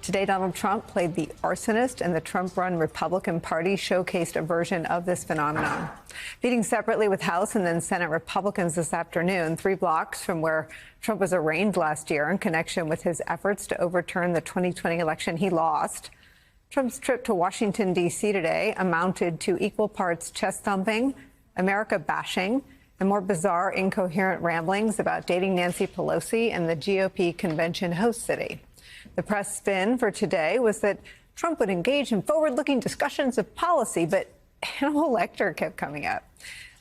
Today, Donald Trump played the arsonist, and the Trump-run Republican Party showcased a version of this phenomenon. Meeting separately with House and then Senate Republicans this afternoon, 3 blocks from where Trump was arraigned last year in connection with his efforts to overturn the 2020 election he lost. Trump's trip to Washington, D.C. today amounted to equal parts chest-thumping, America bashing, and more bizarre, incoherent ramblings about dating Nancy Pelosi and the GOP convention host city. The press spin for today was that Trump would engage in forward-looking discussions of policy, but Hannibal Lecter kept coming up,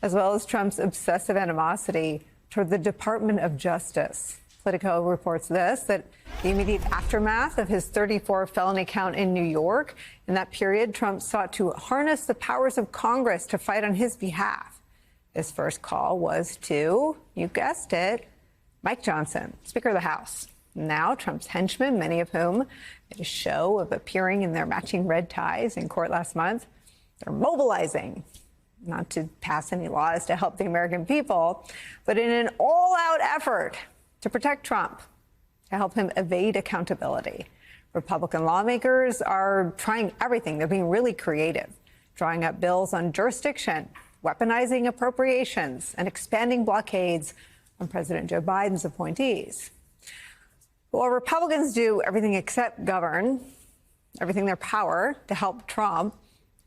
as well as Trump's obsessive animosity toward the Department of Justice. Politico reports that the immediate aftermath of his 34 felony count in New York, in that period, Trump sought to harness the powers of Congress to fight on his behalf. His first call was to, you guessed it, Mike Johnson, Speaker of the House. Now, Trump's henchmen, many of whom made a show of appearing in their matching red ties in court last month, they're mobilizing, not to pass any laws to help the American people, but in an all-out effort to protect Trump, to help him evade accountability. Republican lawmakers are trying everything. They're being really creative, drawing up bills on jurisdiction, weaponizing appropriations, and expanding blockades on President Joe Biden's appointees. While Republicans do everything except govern, everything in their power to help Trump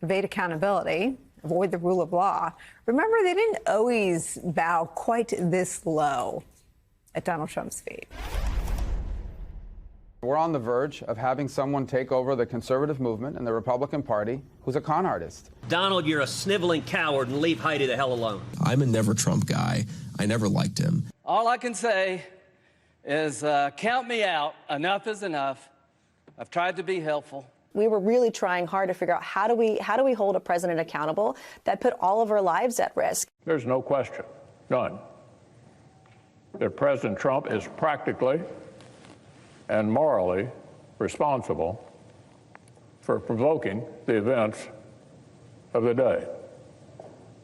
evade accountability, avoid the rule of law, remember, they didn't always bow quite this low at Donald Trump's feet. We're on the verge of having someone take over the conservative movement and the Republican Party who's a con artist. Donald, you're a sniveling coward, and leave Heidi the hell alone. I'm a never Trump guy. I never liked him. All I can say is count me out. Enough is enough. I've tried to be helpful. We were really trying hard to figure out how do we hold a president accountable that put all of our lives at risk. There's no question, none, that President Trump is practically and morally responsible for provoking the events of the day.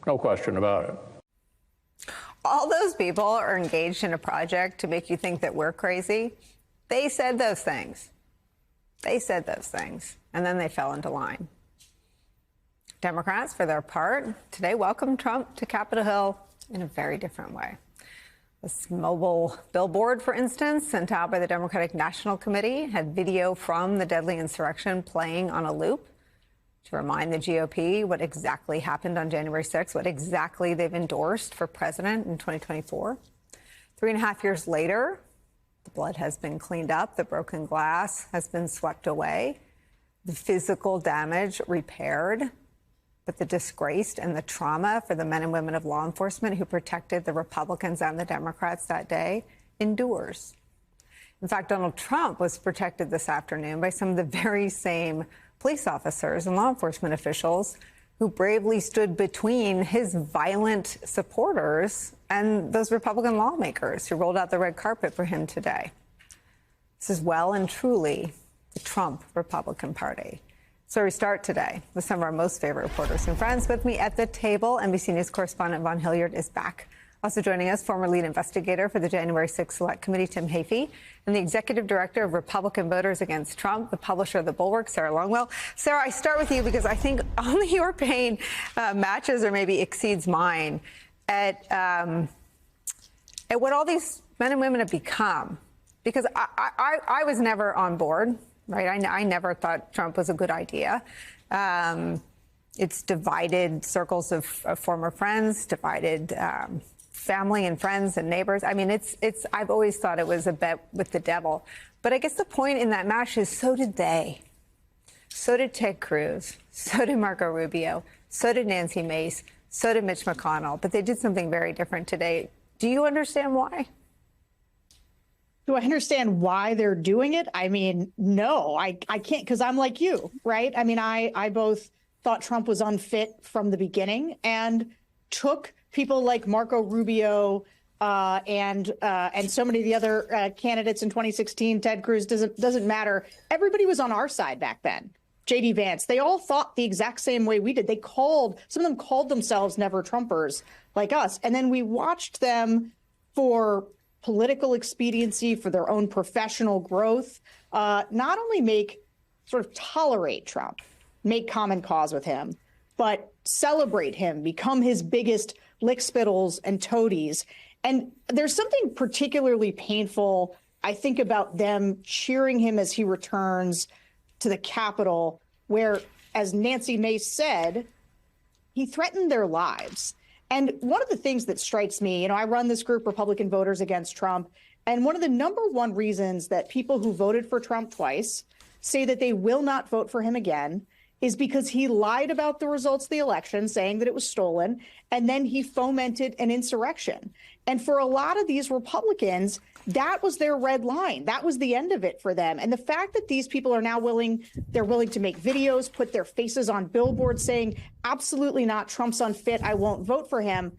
No question about it. All those people are engaged in a project to make you think that we're crazy. They said those things. They said those things, and then they fell into line. Democrats, for their part, today welcomed Trump to Capitol Hill in a very different way. This mobile billboard, for instance, sent out by the Democratic National Committee, had video from the deadly insurrection playing on a loop to remind the GOP what exactly happened on January 6th, what exactly they've endorsed for president in 2024. 3.5 years later, the blood has been cleaned up, the broken glass has been swept away, the physical damage repaired, but the disgrace and the trauma for the men and women of law enforcement who protected the Republicans and the Democrats that day endures. In fact, Donald Trump was protected this afternoon by some of the very same police officers and law enforcement officials who bravely stood between his violent supporters and those Republican lawmakers who rolled out the red carpet for him today. This is well and truly the Trump Republican Party. So we start today with some of our most favorite reporters and friends. With me at the table, NBC News correspondent Vaughn Hilliard is back. Also joining us, former lead investigator for the January 6th Select Committee, Tim Heaphy, and the executive director of Republican Voters Against Trump, the publisher of The Bulwark, Sarah Longwell. Sarah, I start with you because I think only your pain matches or maybe exceeds mine at what all these men and women have become. Because I was never on board, right? I never thought Trump was a good idea. It's divided circles of former friends, divided family and friends and neighbors. I mean, I've always thought it was a bet with the devil. But I guess the point in that match is so did they. So did Ted Cruz. So did Marco Rubio. So did Nancy Mace. So did Mitch McConnell. But they did something very different today. Do you understand why? Do I understand why they're doing it? I mean, no, I can't, because I'm like you, right? I mean, I both thought Trump was unfit from the beginning and took people like Marco Rubio and so many of the other candidates in 2016, Ted Cruz, doesn't matter. Everybody was on our side back then. J.D. Vance, they all thought the exact same way we did. Some of them called themselves never Trumpers like us. And then we watched them for political expediency, for their own professional growth, not only make sort of tolerate Trump, make common cause with him, but celebrate him, become his biggest lickspittles and toadies. And there's something particularly painful, I think, about them cheering him as he returns to the Capitol, where, as Nancy Mace said, he threatened their lives. And one of the things that strikes me, I run this group, Republican Voters Against Trump, and one of the number one reasons that people who voted for Trump twice say that they will not vote for him again is because he lied about the results of the election, saying that it was stolen, and then he fomented an insurrection. And for a lot of these Republicans, that was their red line. That was the end of it for them. And the fact that these people are now willing to make videos, put their faces on billboards saying, absolutely not, Trump's unfit, I won't vote for him.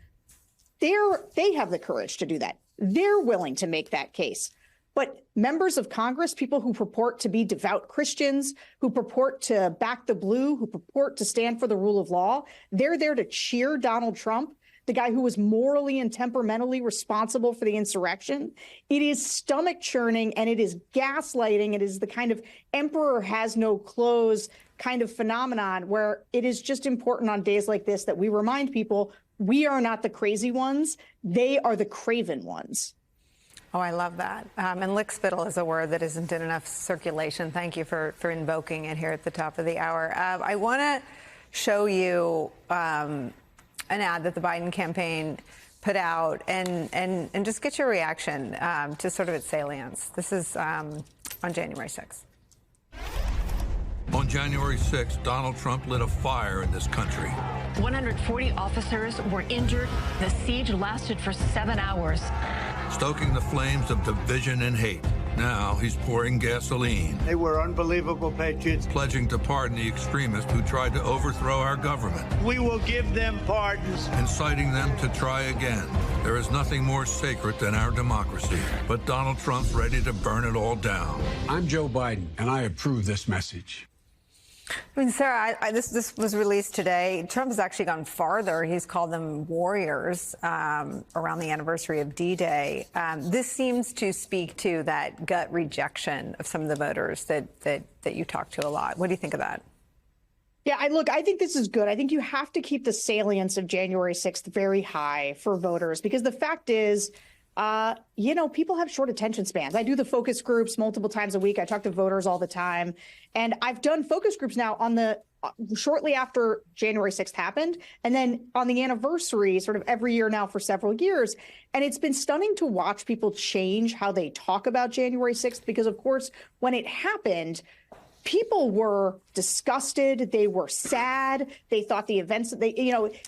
They have the courage to do that. They're willing to make that case. But members of Congress, people who purport to be devout Christians, who purport to back the blue, who purport to stand for the rule of law, they're there to cheer Donald Trump, the guy who was morally and temperamentally responsible for the insurrection. It is stomach churning and it is gaslighting. It is the kind of emperor has no clothes kind of phenomenon where it is just important on days like this that we remind people we are not the crazy ones. They are the craven ones. Oh, I love that. And lickspittle is a word that isn't in enough circulation. Thank you for invoking it here at the top of the hour. I want to show you an ad that the Biden campaign put out and just get your reaction to sort of its salience. This is on January 6th. On January 6th, Donald Trump lit a fire in this country. 140 officers were injured. The siege lasted for 7 hours. Stoking the flames of division and hate. Now he's pouring gasoline. They were unbelievable patriots. Pledging to pardon the extremists who tried to overthrow our government. We will give them pardons. Inciting them to try again. There is nothing more sacred than our democracy. But Donald Trump's ready to burn it all down. I'm Joe Biden, and I approve this message. I mean, Sarah, this was released today. Trump has actually gone farther. He's called them warriors around the anniversary of D-Day. This seems to speak to that gut rejection of some of the voters that you talk to a lot. What do you think of that? Yeah, I think this is good. I think you have to keep the salience of January 6th very high for voters, because the fact is, people have short attention spans. I do the focus groups multiple times a week. I talk to voters all the time. And I've done focus groups now on the shortly after January 6th happened, and then on the anniversary sort of every year now for several years. And it's been stunning to watch people change how they talk about January 6th, because, of course, when it happened, people were disgusted. They were sad. They thought the events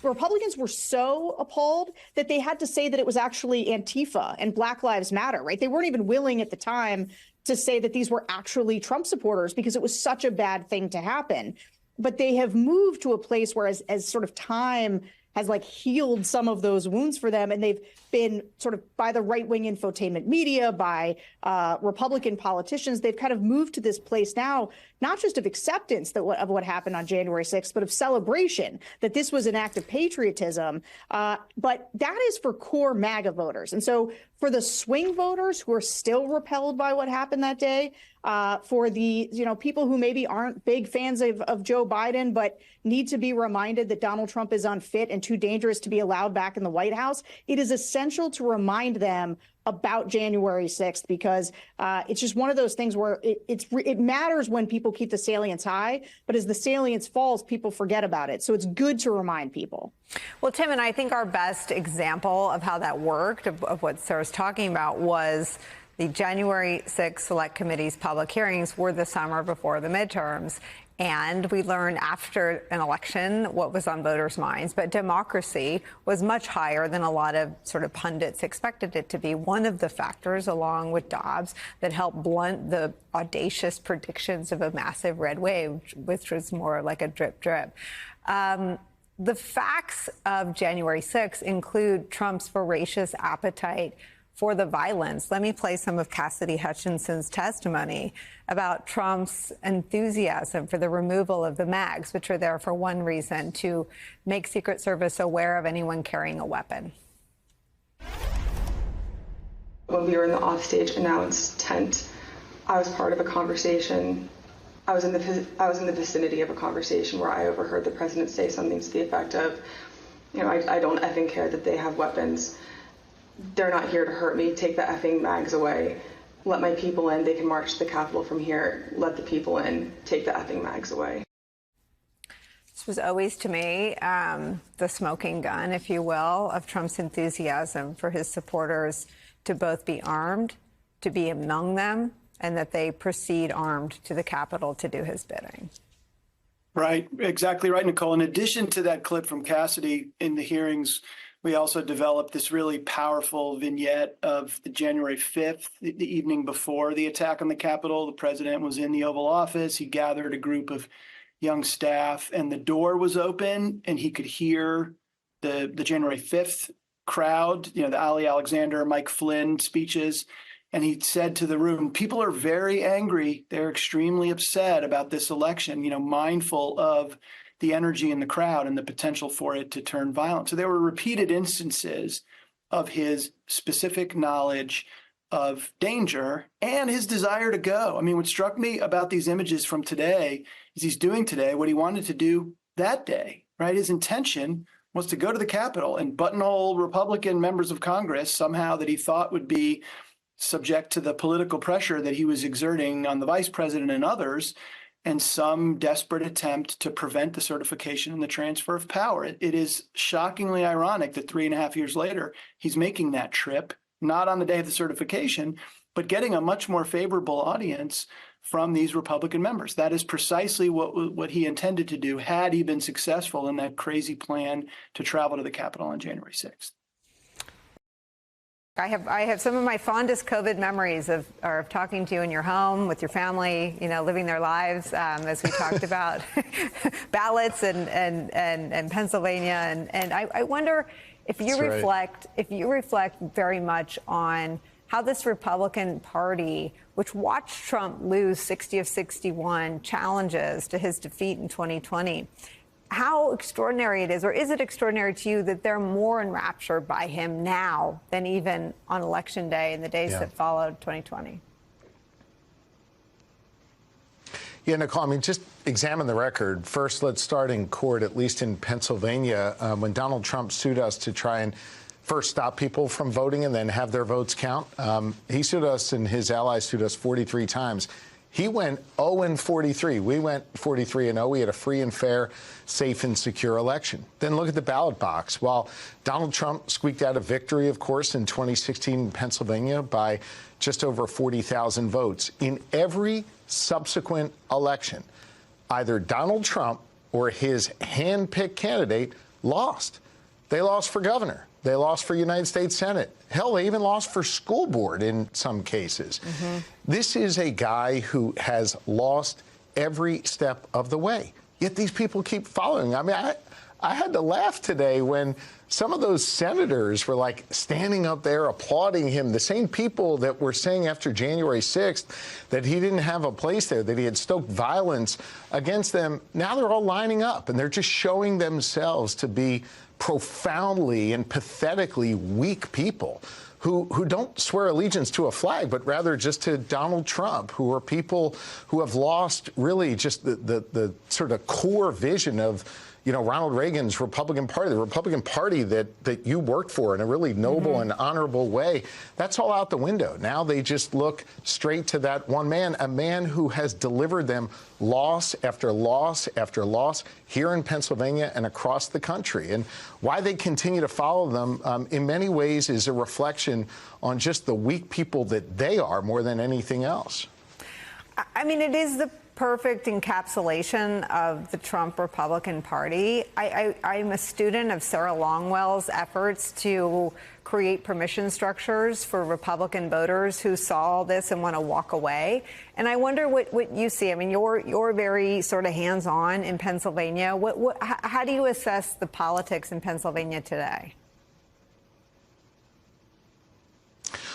Republicans were so appalled that they had to say that it was actually Antifa and Black Lives Matter, right? They weren't even willing at the time to say that these were actually Trump supporters because it was such a bad thing to happen. But they have moved to a place where as sort of time has healed some of those wounds for them. And they've been sort of by the right-wing infotainment media, by Republican politicians, they've kind of moved to this place now, not just of acceptance of what happened on January 6th, but of celebration that this was an act of patriotism. But that is for core MAGA voters. And so for the swing voters who are still repelled by what happened that day, for the people who maybe aren't big fans of Joe Biden, but need to be reminded that Donald Trump is unfit and too dangerous to be allowed back in the White House, it is essential to remind them about January 6th, because it's just one of those things where it matters when people keep the salience high, but as the salience falls, people forget about it. So it's good to remind people. Well, Tim, and I think our best example of how that worked, of what Sarah's talking about, was the January 6th Select Committee's public hearings were the summer before the midterms. And we learned after an election what was on voters' minds. But democracy was much higher than a lot of sort of pundits expected it to be. One of the factors, along with Dobbs, that helped blunt the audacious predictions of a massive red wave, which was more like a drip, drip. The facts of January 6th include Trump's voracious appetite for the violence. Let me play some of Cassidy Hutchinson's testimony about Trump's enthusiasm for the removal of the mags, which are there for one reason, to make Secret Service aware of anyone carrying a weapon. When we were in the offstage announce tent, I was part of a conversation I was in the vicinity of a conversation where I overheard the president say something to the effect of, you know, I don't effing care that they have weapons. They're not here to hurt me. Take the effing mags away. Let my people in. They can march to the Capitol from here. Let the people in. Take the effing mags away. This was always, to me, the smoking gun, if you will, of Trump's enthusiasm for his supporters to both be armed, to be among them, and that they proceed armed to the Capitol to do his bidding. Right, exactly right, Nicole. In addition to that clip from Cassidy in the hearings, we also developed this really powerful vignette of the January 5th, the evening before the attack on the Capitol. The president was in the Oval Office. He gathered a group of young staff, and the door was open, and he could hear the January 5th crowd, you know, the Ali Alexander, Mike Flynn speeches. And he said to the room, people are very angry. They're extremely upset about this election, you know, mindful of the energy in the crowd and the potential for it to turn violent. So there were repeated instances of his specific knowledge of danger and his desire to go. I mean, what struck me about these images from today is he's doing today what he wanted to do that day, right? His intention was to go to the Capitol and buttonhole Republican members of Congress somehow that he thought would be subject to the political pressure that he was exerting on the vice president and others, and some desperate attempt to prevent the certification and the transfer of power. It is shockingly ironic that 3.5 years later, he's making that trip, not on the day of the certification, but getting a much more favorable audience from these Republican members. That is precisely what he intended to do had he been successful in that crazy plan to travel to the Capitol on January 6th. I have some of my fondest COVID memories of talking to you in your home with your family, you know, living their lives, as we talked about ballots and Pennsylvania. And I wonder if you reflect very much on how this Republican Party, which watched Trump lose 60 of 61 challenges to his defeat in 2020, how extraordinary it is, or is it extraordinary to you that they're more enraptured by him now than even on Election Day and the days that followed 2020? Yeah, Nicole, I mean, just examine the record. First, let's start in court, at least in Pennsylvania, when Donald Trump sued us to try and first stop people from voting and then have their votes count. He sued us, and his allies sued us 43 times. He went 0-43. We went 43-0. We had a free and fair, safe and secure election. Then look at the ballot box. While Donald Trump squeaked out a victory, of course, in 2016 in Pennsylvania by just over 40,000 votes, in every subsequent election, either Donald Trump or his hand-picked candidate lost. They lost for governor. They lost for United States Senate. Hell, they even lost for school board in some cases. This is a guy who has lost every step of the way. Yet these people keep following. I mean, I had to laugh today when some of those senators were like standing up there applauding him. The same people that were saying after January 6th that he didn't have a place there, that he had stoked violence against them. Now they're all lining up and they're just showing themselves to be profoundly and pathetically weak people who don't swear allegiance to a flag, but rather just to Donald Trump, who are people who have lost really just the sort of core vision of, you know, Ronald Reagan's Republican Party, the Republican Party that you worked for in a really noble and honorable way. That's all out the window. Now they just look straight to that one man, a man who has delivered them loss after loss after loss here in Pennsylvania and across the country. And why they continue to follow them in many ways is a reflection on just the weak people that they are more than anything else. I mean, it is the perfect encapsulation of the Trump Republican Party. I'm a student of Sarah Longwell's efforts to create permission structures for Republican voters who saw this and want to walk away. And I wonder what you see. I mean, you're very sort of hands-on in Pennsylvania. How do you assess the politics in Pennsylvania today?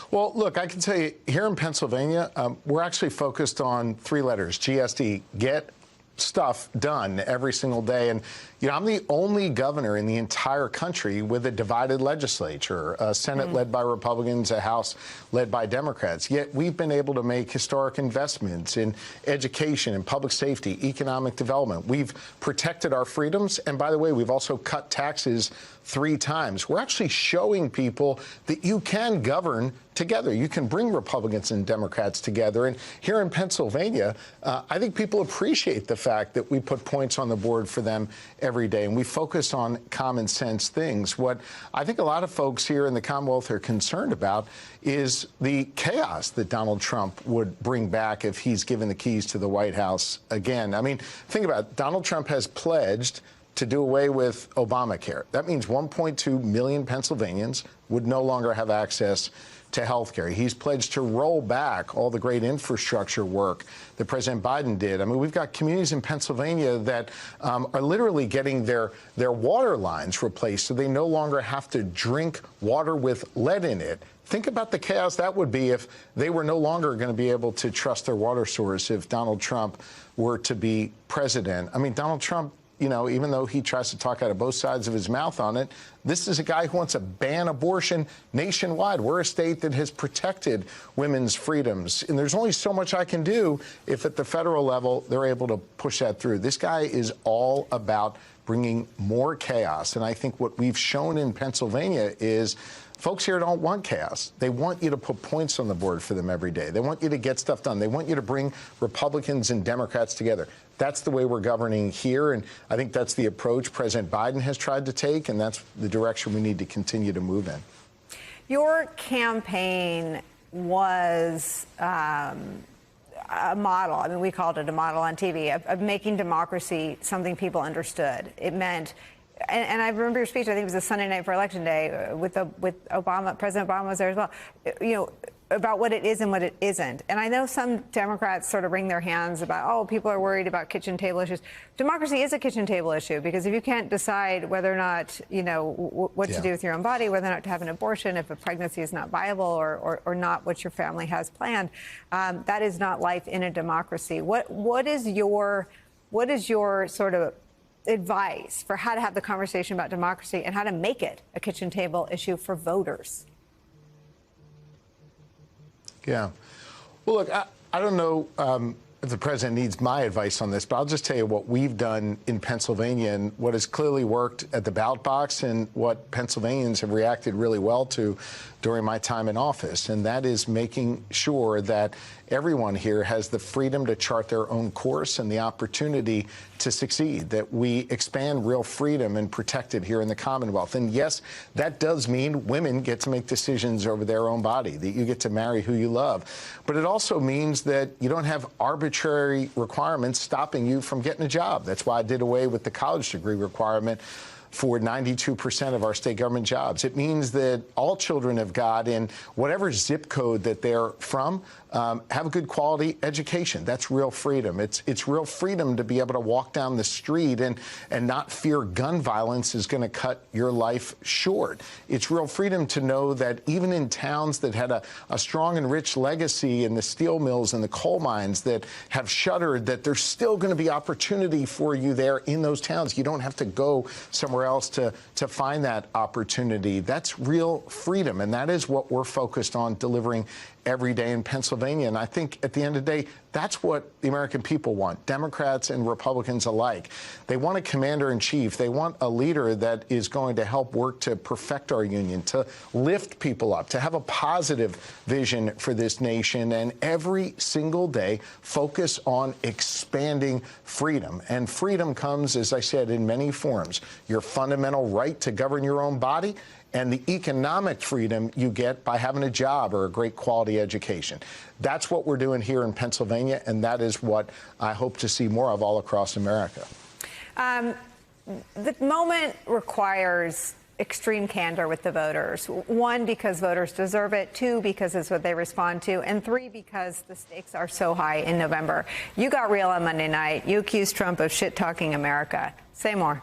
Well, look, I can tell you here in Pennsylvania, we're actually focused on 3 letters, GSD, get, stuff done every single day. And, you know, I'm the only governor in the entire country with a divided legislature, a Senate led by Republicans, a House led by Democrats. Yet we've been able to make historic investments in education and public safety, economic development. We've protected our freedoms. And by the way, we've also cut taxes 3 times. We're actually showing people that you can govern together. You can bring Republicans and Democrats together. And here in Pennsylvania, I think people appreciate the fact that we put points on the board for them every day, and we focus on common sense things. What I think a lot of folks here in the Commonwealth are concerned about is the chaos that Donald Trump would bring back if he's given the keys to the White House again. I mean, think about it. Donald Trump has pledged to do away with Obamacare. That means 1.2 million Pennsylvanians would no longer have access to health care. He's pledged to roll back all the great infrastructure work that President Biden did. I mean, we've got communities in Pennsylvania that are literally getting their water lines replaced so they no longer have to drink water with lead in it. Think about the chaos that would be if they were no longer going to be able to trust their water source if Donald Trump were to be president. I mean, Donald Trump, you know, even though he tries to talk out of both sides of his mouth on it, this is a guy who wants to ban abortion nationwide. We're a state that has protected women's freedoms. And there's only so much I can do if at the federal level they're able to push that through. This guy is all about bringing more chaos. And I think what we've shown in Pennsylvania is folks here don't want chaos. They want you to put points on the board for them every day. They want you to get stuff done. They want you to bring Republicans and Democrats together. That's the way we're governing here, and I think that's the approach President Biden has tried to take, and that's the direction we need to continue to move in. Your campaign was a model. I mean, we called it a model on TV of making democracy something people understood. It meant, and I remember your speech, I think it was a Sunday night for Election Day with Obama, President Obama was there as well, you know, about what it is and what it isn't. And I know some Democrats sort of wring their hands about, oh, people are worried about kitchen table issues. Democracy is a kitchen table issue, because if you can't decide whether or not, you know, what to do with your own body, whether or not to have an abortion, if a pregnancy is not viable or not what your family has planned, that is not life in a democracy. What is your sort of advice for how to have the conversation about democracy and how to make it a kitchen table issue for voters? Yeah. Well, look, I don't know if the president needs my advice on this, but I'll just tell you what we've done in Pennsylvania and what has clearly worked at the ballot box and what Pennsylvanians have reacted really well to during my time in office. And that is making sure that everyone here has the freedom to chart their own course and the opportunity to succeed, that we expand real freedom and protect it here in the Commonwealth. And yes, that does mean women get to make decisions over their own body, that you get to marry who you love. But it also means that you don't have arbitrary requirements stopping you from getting a job. That's why I did away with the college degree requirement for 92% of our state government jobs. It means that all children of God in whatever zip code that they're from have a good quality education. That's real freedom. It's real freedom to be able to walk down the street and not fear gun violence is going to cut your life short. It's real freedom to know that even in towns that had a strong and rich legacy in the steel mills and the coal mines that have shuttered, that there's still going to be opportunity for you there in those towns. You don't have to go somewhere else to find that opportunity. That's real freedom, and that is what we're focused on delivering every day in Pennsylvania. And I think at the end of the day, that's what the American people want, Democrats and Republicans alike. They want a commander-in-chief. They want a leader that is going to help work to perfect our union, to lift people up, to have a positive vision for this nation, and every single day focus on expanding freedom. And freedom comes, as I said, in many forms. Your fundamental right to govern your own body, and the economic freedom you get by having a job or a great quality education. That's what we're doing here in Pennsylvania, and that is what I hope to see more of all across America. The moment requires extreme candor with the voters. 1, because voters deserve it. 2, because it's what they respond to. And 3, because the stakes are so high in November. You got real on Monday night. You accused Trump of shit-talking America. Say more.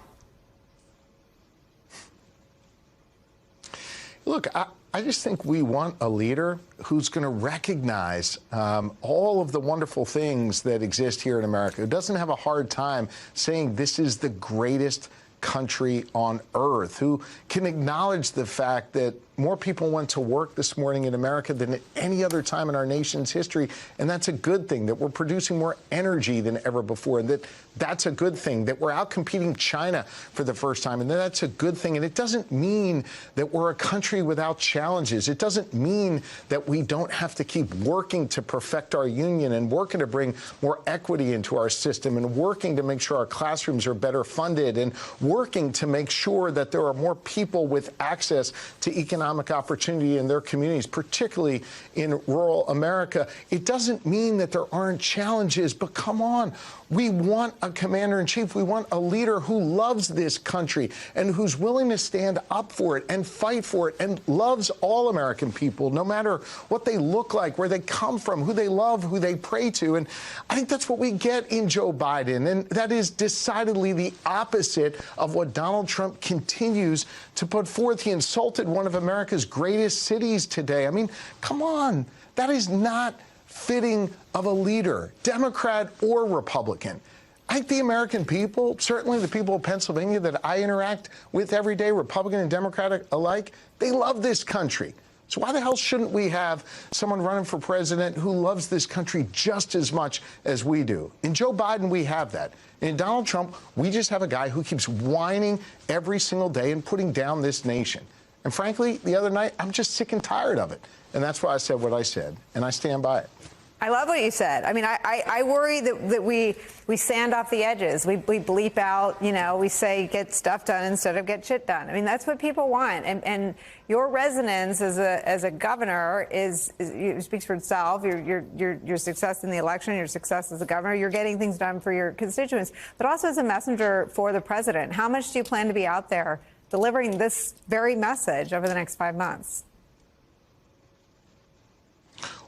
Look, I I just think we want a leader who's going to recognize all of the wonderful things that exist here in America, who doesn't have a hard time saying this is the greatest country on earth, who can acknowledge the fact that more people went to work this morning in America than at any other time in our nation's history, and that's a good thing, that we're producing more energy than ever before, and that's a good thing, that we're outcompeting China for the first time, and that's a good thing. And it doesn't mean that we're a country without challenges. It doesn't mean that we don't have to keep working to perfect our union and working to bring more equity into our system and working to make sure our classrooms are better funded and working to make sure that there are more people with access to economic opportunity in their communities, particularly in rural America. It doesn't mean that there aren't challenges, but come on. We want a commander-in-chief. We want a leader who loves this country and who's willing to stand up for it and fight for it and loves all American people, no matter what they look like, where they come from, who they love, who they pray to. And I think that's what we get in Joe Biden. And that is decidedly the opposite of what Donald Trump continues to put forth. He insulted one of America's greatest cities today. I mean, come on. That is not fitting of a leader, Democrat or Republican. I think the American people, certainly the people of Pennsylvania that I interact with every day, Republican and Democratic alike, they love this country. So why the hell shouldn't we have someone running for president who loves this country just as much as we do? In Joe Biden, we have that. In Donald Trump, we just have a guy who keeps whining every single day and putting down this nation. And frankly, the other night, I'm just sick and tired of it. And that's why I said what I said, and I stand by it. I love what you said. I mean, I worry that we sand off the edges. We bleep out, we say get stuff done instead of get shit done. I mean, that's what people want. And your resonance as a governor speaks for itself. Your success in the election, your success as a governor, you're getting things done for your constituents, but also as a messenger for the president. How much do you plan to be out there delivering this very message over the next 5 months?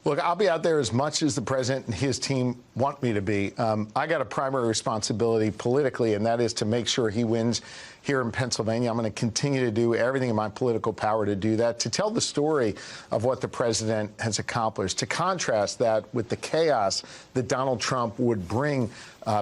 Look, I'll be out there as much as the president and his team want me to be. I got a primary responsibility politically, and that is to make sure he wins here in Pennsylvania. I'm going to continue to do everything in my political power to do that, to tell the story of what the president has accomplished, to contrast that with the chaos that Donald Trump would bring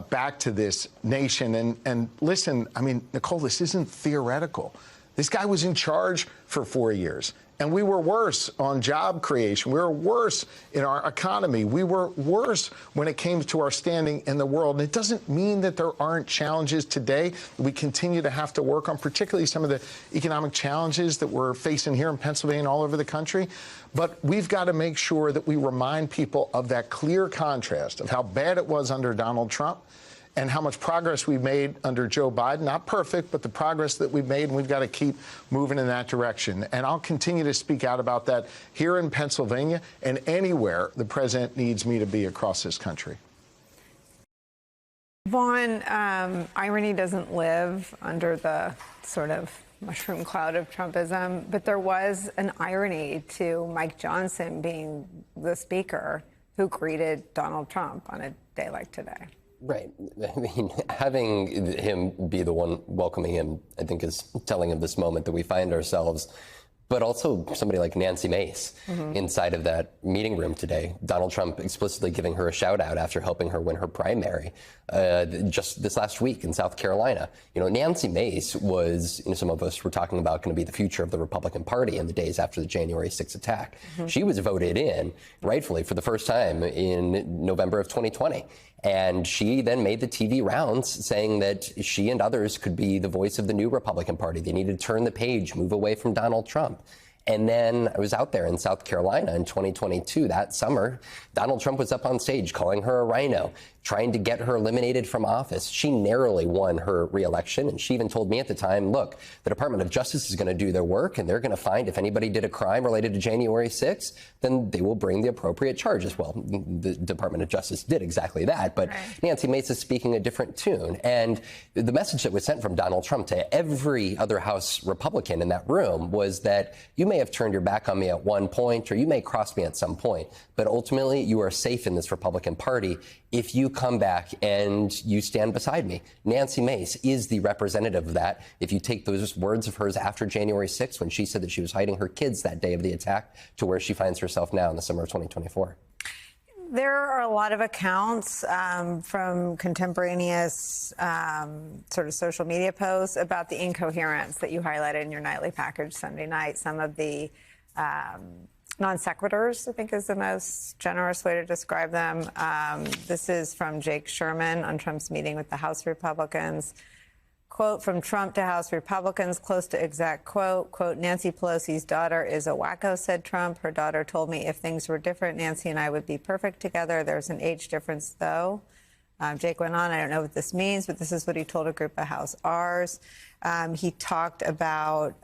back to this nation. And listen, I mean, Nicole, this isn't theoretical. This guy was in charge for 4 years. And we were worse on job creation. We were worse in our economy. We were worse when it came to our standing in the world. And it doesn't mean that there aren't challenges today that we continue to have to work on, particularly some of the economic challenges that we're facing here in Pennsylvania and all over the country. But we've got to make sure that we remind people of that clear contrast of how bad it was under Donald Trump and how much progress we've made under Joe Biden. Not perfect, but the progress that we've made, and we've got to keep moving in that direction. And I'll continue to speak out about that here in Pennsylvania and anywhere the president needs me to be across this country. Vaughn, irony doesn't live under the sort of mushroom cloud of Trumpism, but there was an irony to Mike Johnson being the speaker who greeted Donald Trump on a day like today. Right. I mean, having him be the one welcoming him, I think, is telling of this moment that we find ourselves. But also somebody like Nancy Mace inside of that meeting room today. Donald Trump explicitly giving her a shout out after helping her win her primary just this last week in South Carolina. Nancy Mace was, some of us were talking about going to be the future of the Republican Party in the days after the January 6th attack. She was voted in, rightfully, for the first time in November of 2020. And she then made the TV rounds saying that she and others could be the voice of the new Republican Party. They needed to turn the page, move away from Donald Trump. And then I was out there in South Carolina in 2022. That summer, Donald Trump was up on stage calling her a rhino, trying to get her eliminated from office. She narrowly won her reelection, and she even told me at the time, look, the Department of Justice is going to do their work, and they're going to find if anybody did a crime related to January 6th, then they will bring the appropriate charges. Well, the Department of Justice did exactly that, but Nancy Mace is speaking a different tune. And the message that was sent from Donald Trump to every other House Republican in that room was that you may have turned your back on me at one point, or you may cross me at some point, but ultimately you are safe in this Republican Party, if you come back and you stand beside me. Nancy Mace is the representative of that. If you take those words of hers after January 6th, when she said that she was hiding her kids that day of the attack, to where she finds herself now in the summer of 2024. There are a lot of accounts from contemporaneous sort of social media posts about the incoherence that you highlighted in your nightly package Sunday night. Some of the non sequiturs, I think, is the most generous way to describe them. This is from Jake Sherman on Trump's meeting with the House Republicans. Quote from Trump to House Republicans, close to exact quote, Nancy Pelosi's daughter is a wacko, said Trump. Her daughter told me if things were different, Nancy and I would be perfect together. There's an age difference, though. Jake went on, I don't know what this means, but this is what he told a group of House R's. He talked about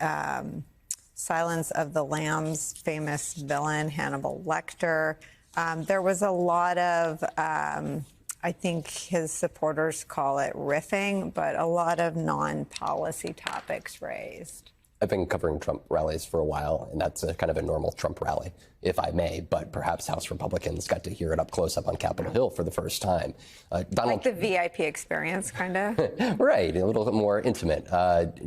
Silence of the Lambs' famous villain, Hannibal Lecter. There was a lot of, I think his supporters call it riffing, but a lot of non-policy topics raised. I've been covering Trump rallies for a while, and that's kind of a normal Trump rally, if I may. But perhaps House Republicans got to hear it up close up on Capitol Hill for the first time. Like the VIP experience, kind of? Right, a little bit more intimate.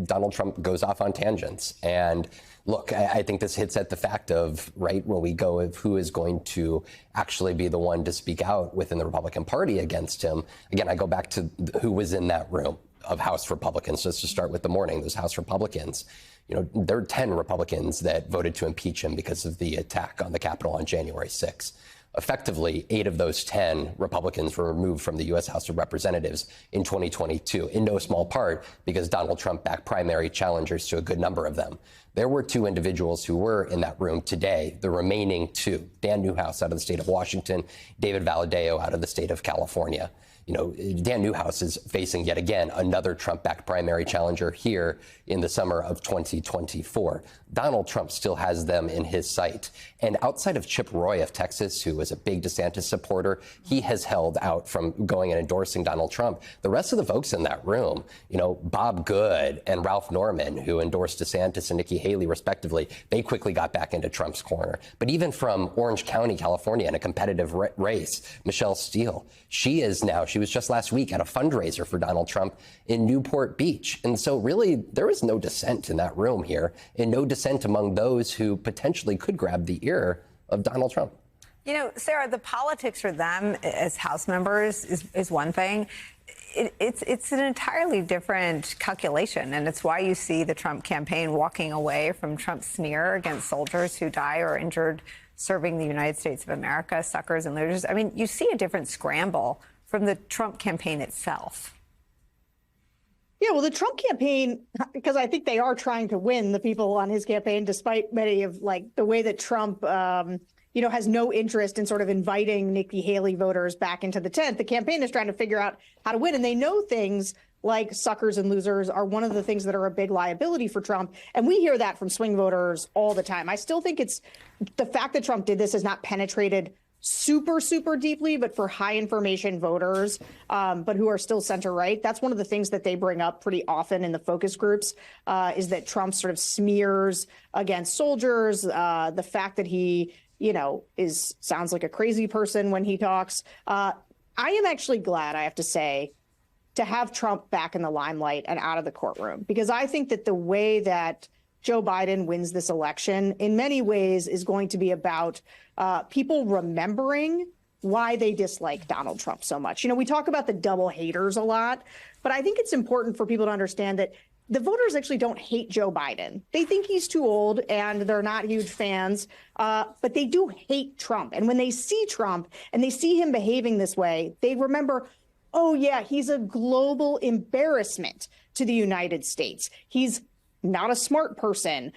Donald Trump goes off on tangents. And look, I think this hits at the fact of, right, when we go of who is going to actually be the one to speak out within the Republican Party against him. Again, I go back to who was in that room of House Republicans. Just to start with the morning, those House Republicans. You know, there are 10 Republicans that voted to impeach him because of the attack on the Capitol on January 6th. Effectively, 8 of those 10 Republicans were removed from the U.S. House of Representatives in 2022, in no small part because Donald Trump backed primary challengers to a good number of them. There were 2 individuals who were in that room today. The remaining 2, Dan Newhouse out of the state of Washington, David Valadao out of the state of California. You know, Dan Newhouse is facing yet again another Trump-backed primary challenger here in the summer of 2024. Donald Trump still has them in his sight. And outside of Chip Roy of Texas, who was a big DeSantis supporter, he has held out from going and endorsing Donald Trump. The rest of the folks in that room, you know, Bob Good and Ralph Norman, who endorsed DeSantis and Nikki Haley, respectively, they quickly got back into Trump's corner. But even from Orange County, California, in a competitive race, Michelle Steele, she was just last week at a fundraiser for Donald Trump in Newport Beach. And so really, there is no dissent in that room here, and no dissent among those who potentially could grab the ear of Donald Trump. You know, Sarah, the politics for them as House members is one thing. It's an entirely different calculation, and it's why you see the Trump campaign walking away from Trump's smear against soldiers who die or injured serving the United States of America, suckers and looters. I mean, you see a different scramble from the Trump campaign itself. Yeah, well, the Trump campaign, because I think they are trying to win the people on his campaign, despite many of like the way that Trump, has no interest in sort of inviting Nikki Haley voters back into the tent. The campaign is trying to figure out how to win. And they know things like suckers and losers are one of the things that are a big liability for Trump. And we hear that from swing voters all the time. I still think it's the fact that Trump did this has not penetrated super, super deeply, but for high information voters, but who are still center right. That's one of the things that they bring up pretty often in the focus groups, is that Trump sort of smears against soldiers, the fact that he, sounds like a crazy person when he talks. I am actually glad, I have to say, to have Trump back in the limelight and out of the courtroom, because I think that the way that Joe Biden wins this election in many ways is going to be about people remembering why they dislike Donald Trump so much. We talk about the double haters a lot, but I think it's important for people to understand that the voters actually don't hate Joe Biden. They think he's too old and they're not huge fans, but they do hate Trump. And when they see Trump and they see him behaving this way, they remember, oh, yeah, he's a global embarrassment to the United States. He's not a smart person.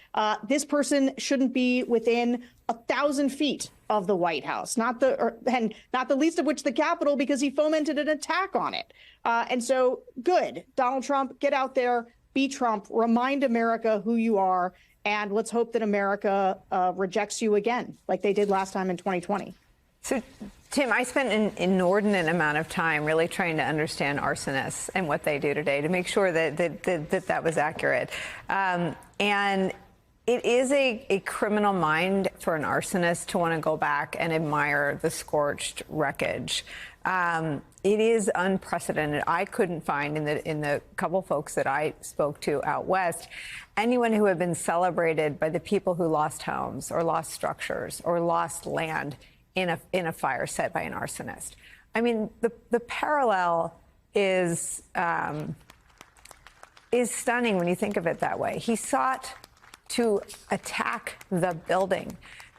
This person shouldn't be within 1,000 feet of the White House, not the least of which the Capitol, because he fomented an attack on it. And so, good, Donald Trump, get out there, be Trump, remind America who you are, and let's hope that America rejects you again, like they did last time in 2020. So, Tim, I spent an inordinate amount of time really trying to understand arsonists and what they do today to make sure that was accurate. And it is a criminal mind for an arsonist to want to go back and admire the scorched wreckage. It is unprecedented. I couldn't find in the couple folks that I spoke to out west anyone who had been celebrated by the people who lost homes or lost structures or lost land in a fire set by an arsonist. I mean, the parallel is stunning when you think of it that way. He sought to attack the building.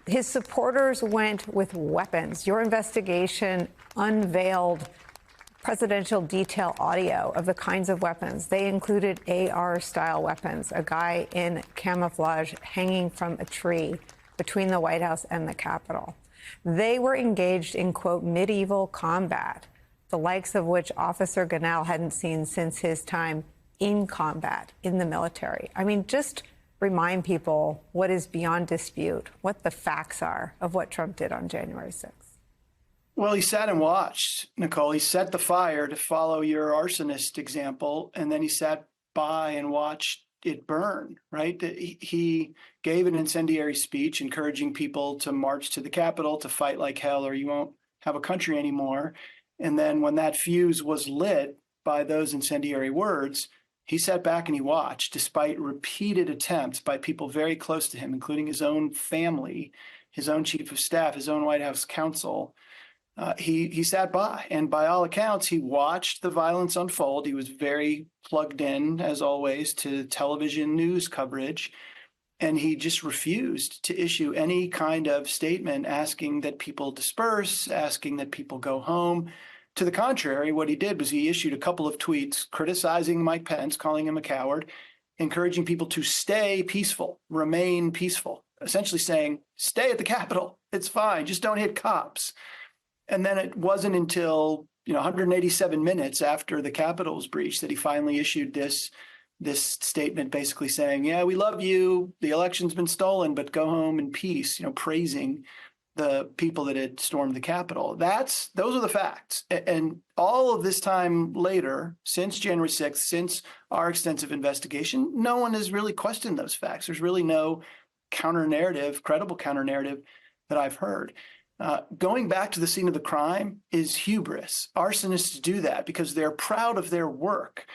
His supporters went with weapons. Your investigation unveiled presidential detail audio of the kinds of weapons. They included AR-style weapons, a guy in camouflage hanging from a tree between the White House and the Capitol. They were engaged in, quote, medieval combat, the likes of which Officer Gonell hadn't seen since his time in combat in the military. I mean, just remind people what is beyond dispute, what the facts are of what Trump did on January 6th. Well, he sat and watched, Nicole. He set the fire to follow your arsonist example, and then he sat by and watched it burn, right? He gave an incendiary speech encouraging people to march to the Capitol, to fight like hell, or you won't have a country anymore. And then when that fuse was lit by those incendiary words, he sat back and he watched, despite repeated attempts by people very close to him, including his own family, his own chief of staff, his own White House counsel. He sat by, and by all accounts, he watched the violence unfold. He was very plugged in, as always, to television news coverage, and he just refused to issue any kind of statement asking that people disperse, asking that people go home. To the contrary, what he did was he issued a couple of tweets criticizing Mike Pence, calling him a coward, encouraging people to stay peaceful, remain peaceful, essentially saying, stay at the Capitol. It's fine. Just don't hit cops. And then it wasn't until 187 minutes after the Capitol was breached that he finally issued this statement, basically saying, "Yeah, we love you. The election's been stolen, but go home in peace." Praising the people that had stormed the Capitol. Those are the facts. And all of this time later, since January 6th, since our extensive investigation, no one has really questioned those facts. There's really no counter-narrative, credible counter-narrative that I've heard. Going back to the scene of the crime is hubris. Arsonists do that because they're proud of their work.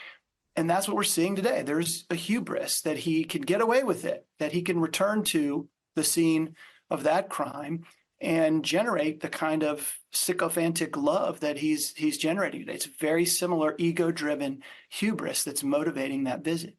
And that's what we're seeing today. There's a hubris that he can get away with it, that he can return to the scene of that crime and generate the kind of sycophantic love that he's generating today. It's very similar ego-driven hubris that's motivating that visit.